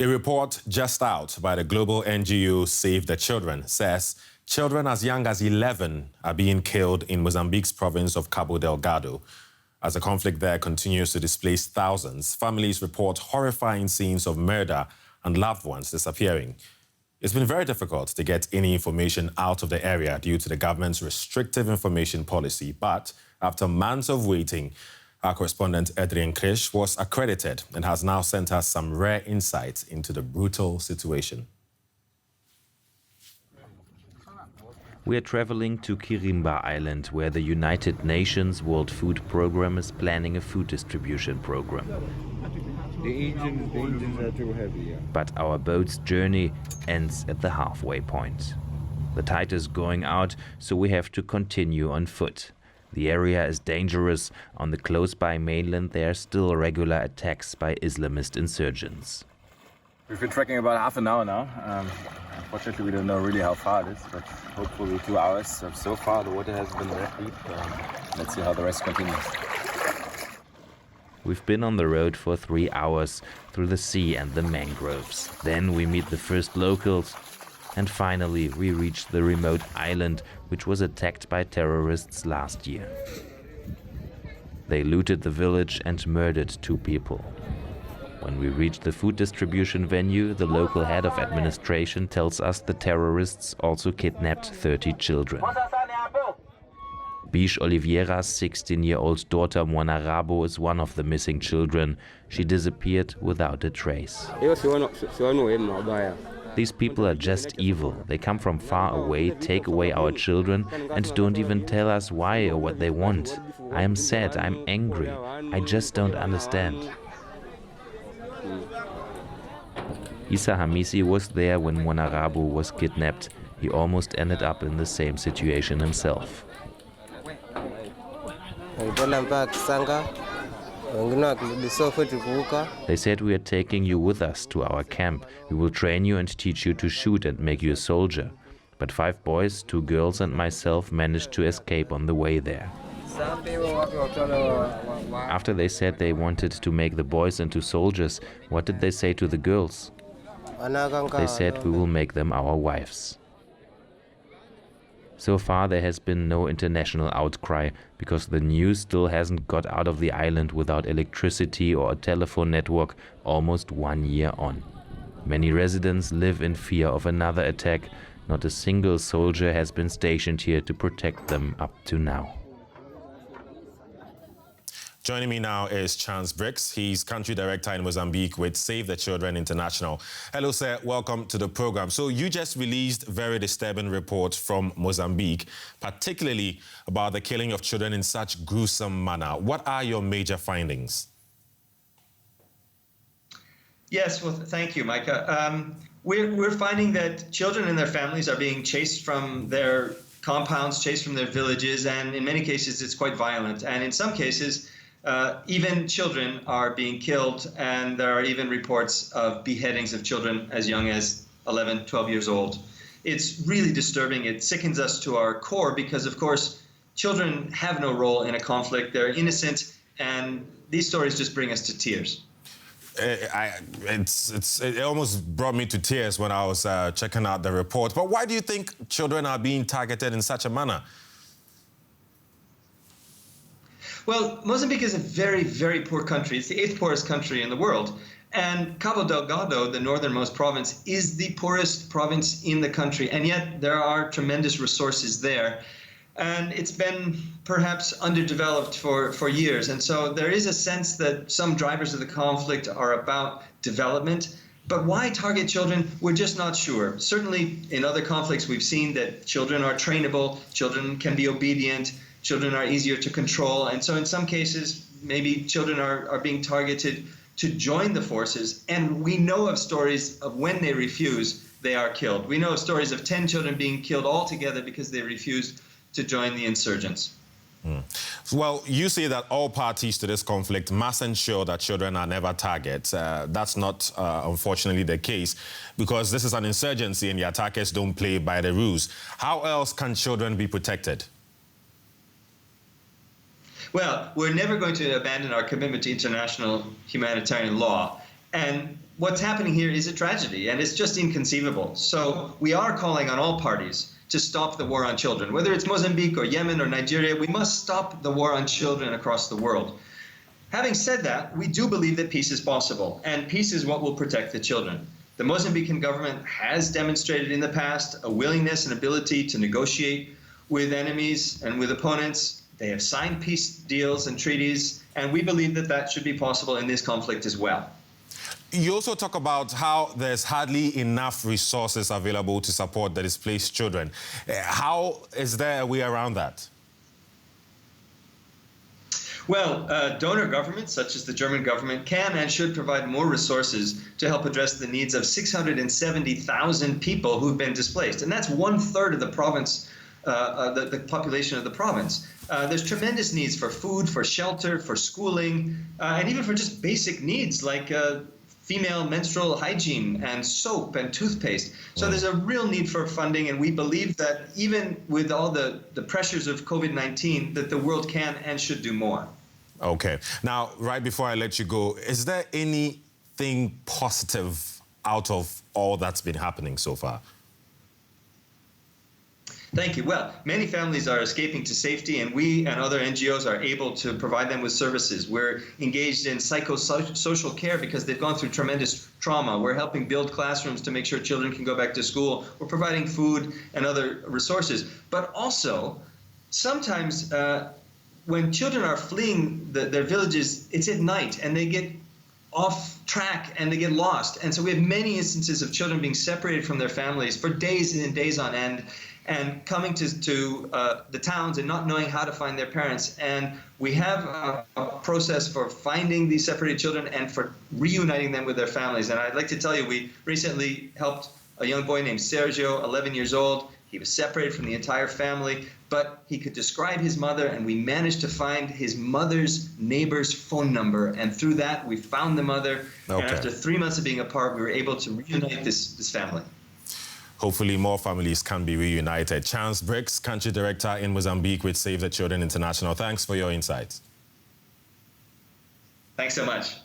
A report just out by the global NGO Save the Children says children as young as 11 are being killed in Mozambique's province of Cabo Delgado. As the conflict there continues to displace thousands, families report horrifying scenes of murder and loved ones disappearing. It's been very difficult to get any information out of the area due to the government's restrictive information policy, but after months of waiting, our correspondent Adrian Kriesch was accredited and has now sent us some rare insights into the brutal situation. We are traveling to Quirimba Island, where the United Nations World Food Programme is planning a food distribution program. The engines are too heavy, yeah. But our boat's journey ends at the halfway point. The tide is going out, so we have to continue on foot. The area is dangerous. On the close-by mainland, there are still regular attacks by Islamist insurgents. We've been trekking about half an hour now. Unfortunately, we don't know really how far it is, but hopefully 2 hours. So far, the water has been very deep. Let's see how the rest continues. We've been on the road for 3 hours through the sea and the mangroves. Then we meet the first locals. And finally, we reach the remote island, which was attacked by terrorists last year. They looted the village and murdered 2 people. When we reach the food distribution venue, the local head of administration tells us the terrorists also kidnapped 30 children. Bish Oliveira's 16-year-old daughter Rabo is one of the missing children. She disappeared without a trace. These people are just evil. They come from far away, take away our children, and don't even tell us why or what they want. I am sad, I'm angry. I just don't understand. Isa Hamisi was there when Rabo was kidnapped. He almost ended up in the same situation himself. They said, we are taking you with us to our camp. We will train you and teach you to shoot and make you a soldier. But 5 boys, 2 girls and myself managed to escape on the way there. After they said they wanted to make the boys into soldiers, what did they say to the girls? They said, we will make them our wives. So far, there has been no international outcry because the news still hasn't got out of the island without electricity or a telephone network almost 1 year on. Many residents live in fear of another attack. Not a single soldier has been stationed here to protect them up to now. Joining me now is Chance Briggs. He's country director in Mozambique with Save the Children International. Hello, sir. Welcome to the program. So you just released very disturbing reports from Mozambique, particularly about the killing of children in such gruesome manner. What are your major findings? Yes, well, thank you, Micah. We're finding that children and their families are being chased from their compounds, chased from their villages, and in many cases it's quite violent. And in some cases, even children are being killed, and there are even reports of beheadings of children as young as 11, 12 years old. It's really disturbing. It sickens us to our core because, of course, children have no role in a conflict. They're innocent, and these stories just bring us to tears. It almost brought me to tears when I was checking out the report. But why do you think children are being targeted in such a manner? Well, Mozambique is a very, very poor country. It's the 8th poorest country in the world. And Cabo Delgado, the northernmost province, is the poorest province in the country. And yet there are tremendous resources there. And it's been perhaps underdeveloped for years. And so there is a sense that some drivers of the conflict are about development. But why target children? We're just not sure. Certainly in other conflicts, we've seen that children are trainable, children can be obedient, children are easier to control. And so in some cases, maybe children are being targeted to join the forces. And we know of stories of when they refuse, they are killed. We know of stories of 10 children being killed altogether because they refused to join the insurgents. Well, you say that all parties to this conflict must ensure that children are never targets. That's not, unfortunately, the case because this is an insurgency and the attackers don't play by the rules. How else can children be protected? Well, we're never going to abandon our commitment to international humanitarian law. And what's happening here is a tragedy, and it's just inconceivable. So we are calling on all parties to stop the war on children. Whether it's Mozambique or Yemen or Nigeria, we must stop the war on children across the world. Having said that, we do believe that peace is possible, and peace is what will protect the children. The Mozambican government has demonstrated in the past a willingness and ability to negotiate with enemies and with opponents. They have signed peace deals and treaties, and we believe that that should be possible in this conflict as well. You also talk about how there's hardly enough resources available to support the displaced children. How is there a way around that? Well, donor governments, such as the German government, can and should provide more resources to help address the needs of 670,000 people who've been displaced. And that's 1/3 of the province, the population of the province. There's tremendous needs for food, for shelter, for schooling, and even for just basic needs like female menstrual hygiene and soap and toothpaste. So there's a real need for funding, and we believe that even with all the pressures of COVID-19, that the world can and should do more. Okay. Now, right before I let you go, is there anything positive out of all that's been happening so far? Thank you. Well, many families are escaping to safety, and we and other NGOs are able to provide them with services. We're engaged in psychosocial care because they've gone through tremendous trauma. We're helping build classrooms to make sure children can go back to school. We're providing food and other resources. But also, sometimes when children are fleeing their villages, it's at night, and they get off track and they get lost. And so we have many instances of children being separated from their families for days and days on end, and coming to the towns and not knowing how to find their parents. And we have a process for finding these separated children and for reuniting them with their families. And I'd like to tell you, we recently helped a young boy named Sergio, 11 years old. He was separated from the entire family, but he could describe his mother, and we managed to find his mother's neighbor's phone number. And through that, we found the mother. Okay. And after 3 months of being apart, we were able to reunite this family. Hopefully more families can be reunited. Chance Briggs, Country Director in Mozambique with Save the Children International. Thanks for your insights. Thanks so much.